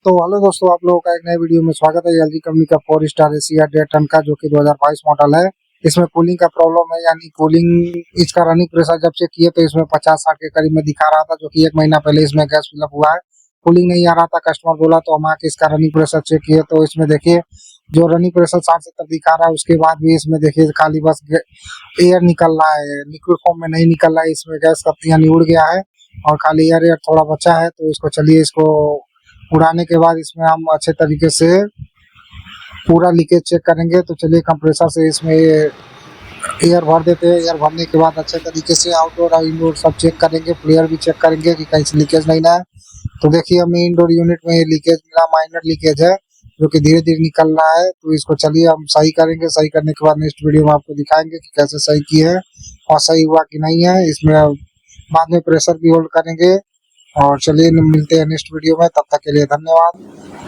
तो हेलो दोस्तों, आप लोगों का एक नए वीडियो में स्वागत है। एलजी कंपनी का 4 स्टार एसी 1.5 टन का जो कि 2022 मॉडल है। इसमें कूलिंग का प्रॉब्लम है, यानी कूलिंग इसका रनिंग प्रेशर जब चेक किए तो इसमें 50-60 के करीब में दिखा रहा था, जो कि 1 महीना पहले इसमें गैस फिलअप हुआ है। कूलिंग नहीं आ रहा था, कस्टमर बोला तो हम आके इसका रनिंग प्रेशर चेक किए तो इसमें देखिए जो रनिंग प्रेशर 60-70 दिखा रहा है, उसके बाद भी इसमें देखिए खाली बस एयर निकल रहा है, लिक्विड फॉर्म में नहीं निकल रहा है। इसमें गैस का यानी उड़ गया है और खाली एयर एयर थोड़ा बचा है। तो इसको चलिए, इसको उड़ाने के बाद इसमें हम अच्छे तरीके से पूरा लीकेज चेक करेंगे। तो चलिए कंप्रेसर से इसमें एयर भर देते हैं। एयर भरने के बाद अच्छे तरीके से आउटडोर और इंडोर सब चेक करेंगे, प्लेयर भी चेक करेंगे कि कहीं से लीकेज नहीं ना है। तो देखिए हमें इंडोर यूनिट में लीकेज मिला, माइनर लीकेज है जो कि धीरे धीरे निकल रहा है। तो इसको चलिए हम सही करेंगे। सही करने के बाद नेक्स्ट वीडियो में आपको दिखाएंगे कि कैसे सही किए है और सही हुआ कि नहीं है। इसमें बाद में प्रेशर भी होल्ड करेंगे। और चलिए मिलते हैं नेक्स्ट वीडियो में, तब तक के लिए धन्यवाद।